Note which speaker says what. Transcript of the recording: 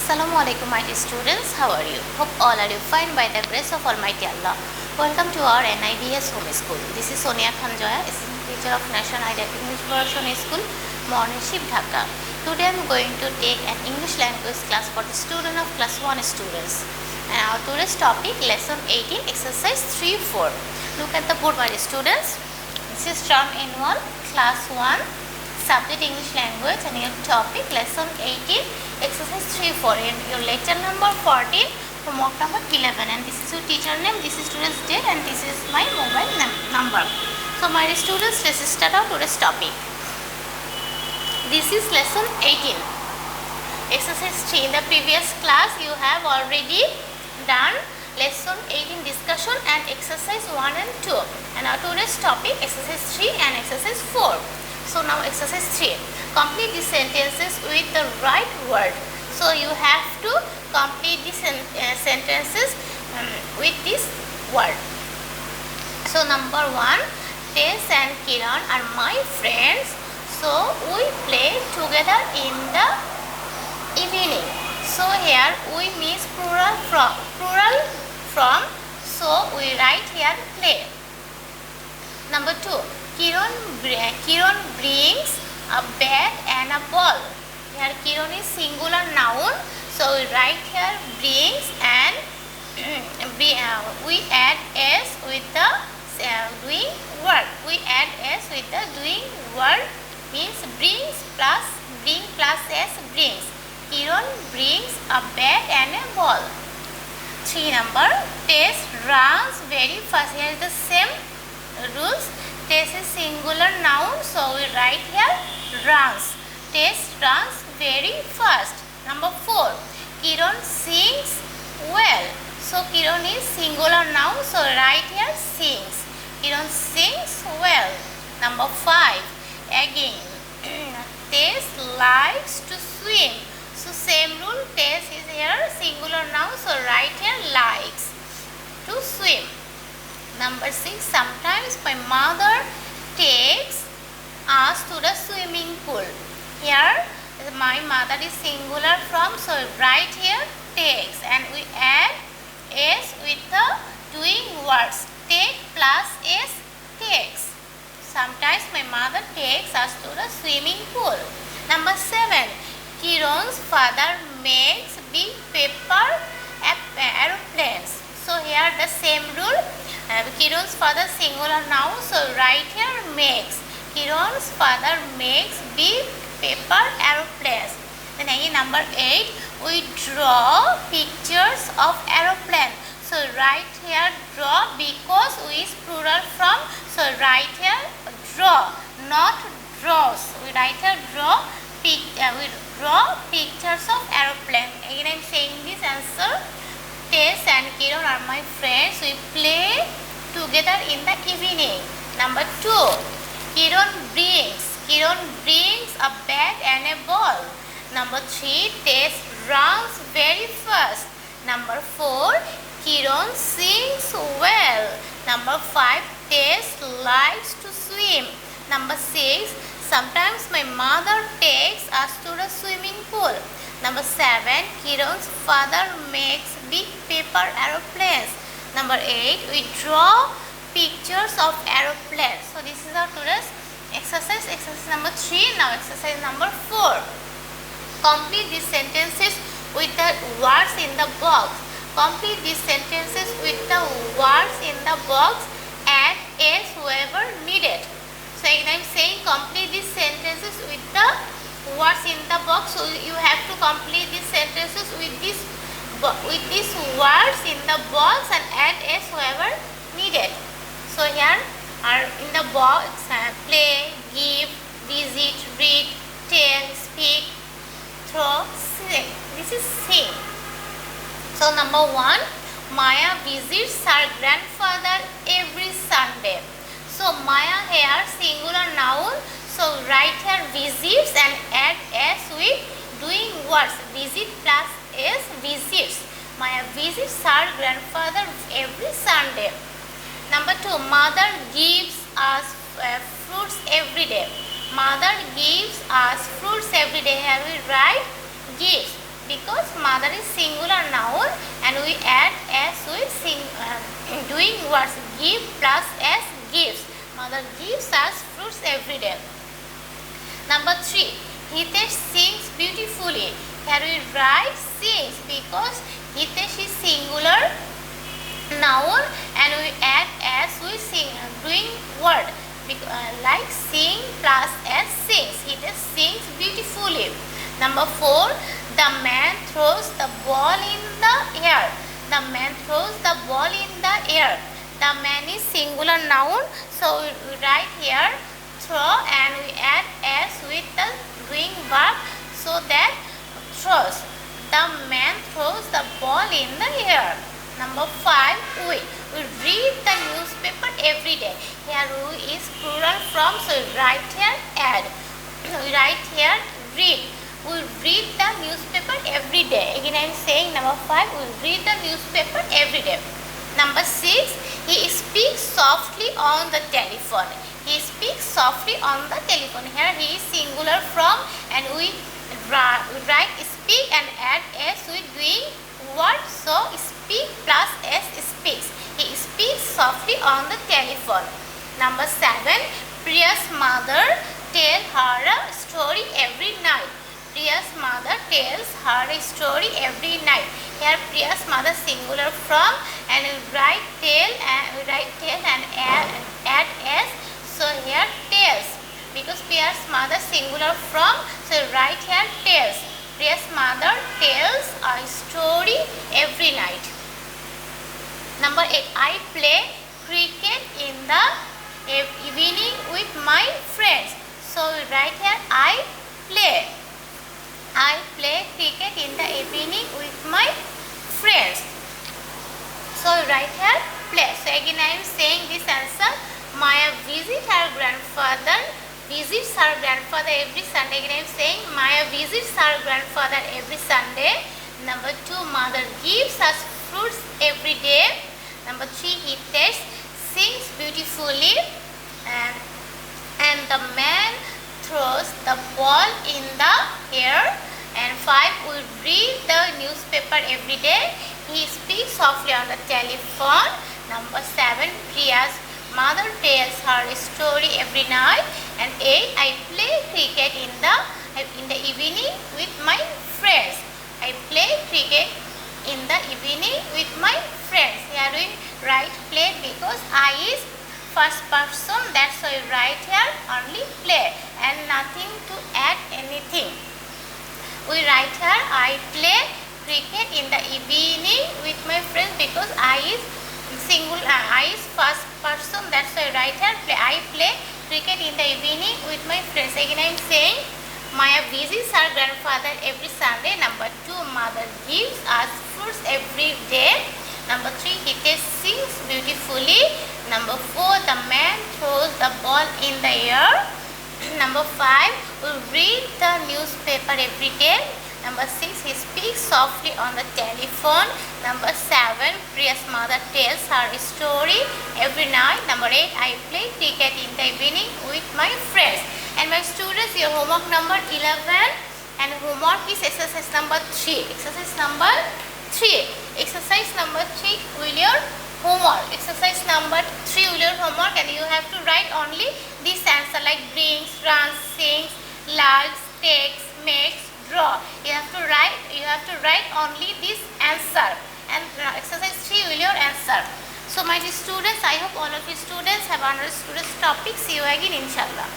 Speaker 1: Assalamualaikum my dear students, how are you? Hope all are you fine by the grace of Almighty Allah. Welcome to our NIBS Home School. This is Sonia Joya, assistant teacher of National Ideal English Version School, Morningship, Dhaka. Today I am going to take an English language class for the student of class 1 students. And our today's topic, lesson 18, exercise 3-4. Look at the board my dear students. This is term N1, class 1, subject English language, and your topic lesson 18, exercise 3-4, and your lecture number 14, homework number 11, and this is your teacher name, this is student's date, and this is my mobile number. So my students, let's start out today's topic. This is lesson 18, exercise 3. In the previous class you have already done lesson 18 discussion and exercise 1 and 2, and our today's topic exercise 3 and exercise 4. So now exercise 3. Complete the sentences with the right word. So you have to complete the sentences with this word. So number 1, Tess and Kiran are my friends. So we play together in the evening. So here we means plural from. So we write here play. Number 2. Kiran brings a bat and a ball. Here Kiran is singular noun, so we write here brings, and we add s with the doing word. We add s with the doing word, means brings plus s, brings. Kiran brings a bat and a ball. 3 number, Tess runs very fast. Here is the same rules. Tess is singular noun, so we write here runs. Tess runs very fast. Number 4, Kiran sings well. So Kiran is singular noun, so write here sings. Kiran sings well. Number 5, again, Tess likes to swim. So same rule, Tess is here singular noun, so write here likes to swim. Number 6, sometimes my mother takes us to the swimming pool. Here my mother is singular from, so write here takes, and we add s with the doing words. Take plus s, takes. Sometimes my mother takes us to the swimming pool. Number 7, Kiran's father makes big paper aeroplanes. So here the same rule. Kiran's father singular noun, so write here makes. Kiran's father makes big paper aeroplanes. Then again number 8, we draw pictures of aeroplane. So write here draw, because we is plural from, so write here draw, not draws. We write here draw, we draw pictures of aeroplane. Again I am saying this answer. Tess and Kiran are my friends. We play together in the evening. Number 2, Kiran brings a bat and a ball. Number 3, Tess runs very fast. Number 4, Kiran sings well. Number 5, Tess likes to swim. Number 6, sometimes my mother takes us to the swimming pool. Number 7, Kiran's father makes big paper aeroplanes. Number 8, we draw pictures of aeroplanes. So this is our today's exercise number 3. Now exercise number 4. Complete these sentences with the words in the box. Complete these sentences with the words in the box, add s wherever needed. So again I am saying complete these sentences with the words in the box. So you have to complete these sentences with these words in the box and add s wherever needed. So here are in the box play, give, visit, read, tell, speak, throw, sing. This is sing. So number 1, Maya visits her grandfather every Sunday. So Maya here singular noun, so write here visits and add s with doing words. Visit plus s, visits. Maya visits her grandfather every Sunday. Number 2, mother gives us fruits every day. Mother gives us fruits every day. Here we write gives. because mother is singular noun and we add s with doing words. Give plus s, gives. Mother gives us fruits every day. Number 3. Hitesh sings beautifully. Here we write sings because Hitesh is singular noun and we add s with doing word. Like sing plus s, sings. Hitesh sings beautifully. Number 4. The man throws the ball in the air. The man throws the ball in the air. The man is singular noun, so we write here throw and we add s with the doing verb, so that throws. The man throws the ball in the air. Number 5. We read the newspaper every day. Here we is plural form, so we write here add. We write here read. We read the newspaper every day. Again I am saying number 5. We read the newspaper every day. Number 6. He speaks softly on the telephone. He speaks softly on the telephone. Here he is singular from and we write speak and add s with doing word. So speak plus s, speaks. He speaks softly on the telephone. Number 7. Priya's mother tells her a story every night. Priya's mother tells her a story every night. Here Priya's mother singular from and we write tell and add s. So here tells because Priya's mother singular from, so write here tells. Priya's mother tells a story every night. Number 8. I play cricket in the evening with my friends. So we write here I play. I play cricket in the evening with my friends. So we write here play. So again I am saying this answer. Maya visits her grandfather every Sunday. Again I am saying Maya visits her grandfather every Sunday. Number 2. Mother gives us fruits every day. Number 3. Hitesh sings beautifully and the man throws the ball in the air. And 5. We read the newspaper every day. He speaks softly on the telephone. Number 7. Priya's mother tells her a story every night. And 8. I play cricket in the evening with my friends. I play cricket in the evening with my friends. Here we write play because I is first person, that's why we write here only play and nothing to add anything. We write here I play cricket in the evening with my friends because I is single, I is first person, that's why I write here play. I play cricket in the evening with my friends. Again I am saying Maya visits her grandfather every Sunday. Number 2. Mother gives us fruits every day. Number 3. Hitesh sings beautifully. Number 4. The man throws the ball in the air. Number 5. We read the newspaper every day. Number 6. He speaks softly on the telephone. Number 7. Priya's mother tells her story every night. Number 8. I play cricket in the evening with my friends. And my students, your homework number 11 and homework is exercise number 3. Exercise number 3. Exercise number 3 will your homework. Exercise number 3 will your homework and you have to write only this answer like brings, runs, sings, likes, takes, makes, draw. You have to write only this answer and exercise 3 will your answer. So my dear students, I hope all of you students have understood this topic. See you again inshallah.